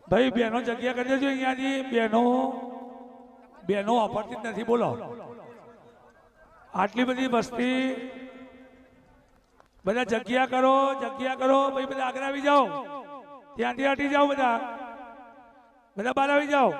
ભાઈ બહેનો જગ્યા કરી દેજો અહીંયાથી બહેનો અફરતી જ નથી બોલો આટલી બધી વસ્તી બધા જગ્યા કરો ભાઈ બધા આગળ આવી જાઓ ત્યાંથી હટી જાઓ બધા બહાર આવી જાઓ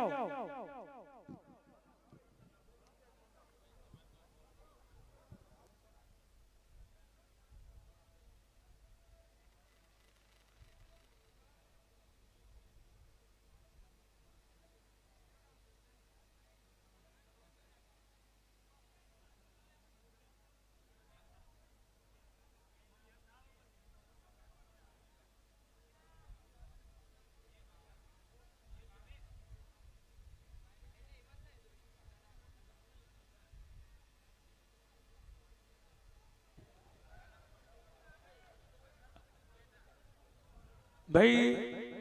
ભાઈ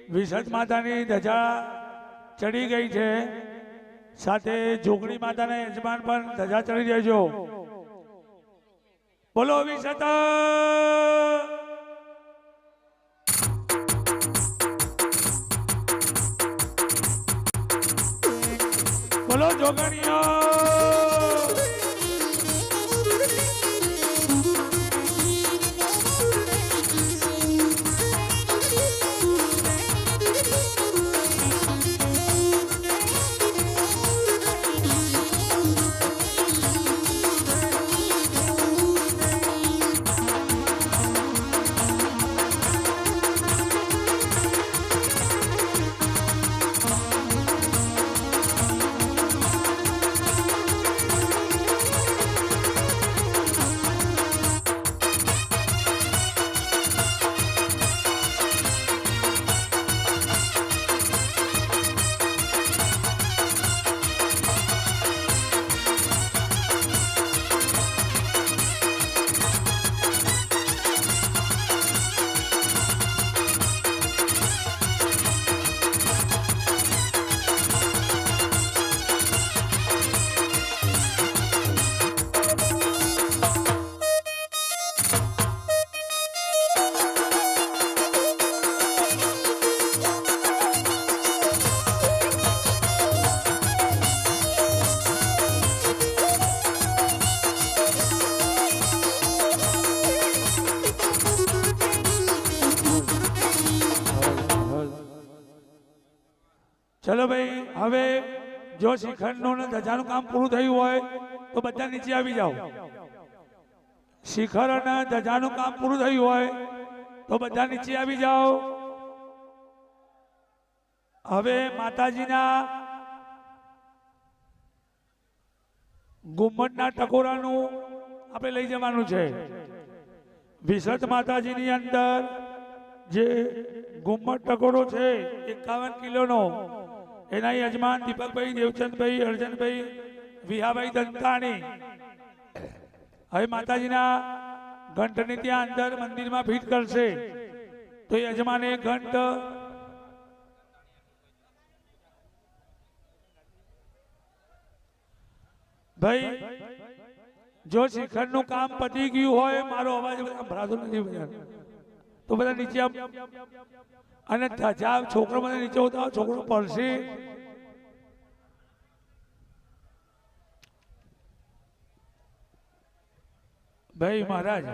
વિસર્જ માતાની ધજા ચડી ગઈ છે સાથે જોગણી માતાના યજમાન પણ ધજા ચડી દેજો બોલો વિસર્જ બોલો જોગણીઓ ચલો ભાઈ હવે જો શિખરનું ને ધજાનું કામ પૂરું થયું હોય તો બધા નીચે આવી જાઓ શિખર અને ધજાનું કામ પૂરું થયું હોય તો બધા નીચે આવી જાઓ હવે માતાજીના ગુમ્મટના ટકોરાનું આપણે લઈ જવાનું છે વિસર્જ માતાજીની અંદર જે ગુમ્મટ ટકોરો છે 51 કિલોનો એના યજમાન દીપકભાઈ દેવચંદભાઈ અર્જનભાઈ વિહાભાઈ દંતાણી હવે માતાજીના ઘંટને ત્યાં અંદર મંદિરમાં ફિટ કરશે તો યજમાને ઘંટ ભાઈ જો શિખરનું કામ પતી ગયું હોય મારો અવાજ ભરાતો નથી તો બધા નીચે અને ધજા છોકરો મને નીચે ઉતારો છોકરો પડશે ભાઈ મહારાજ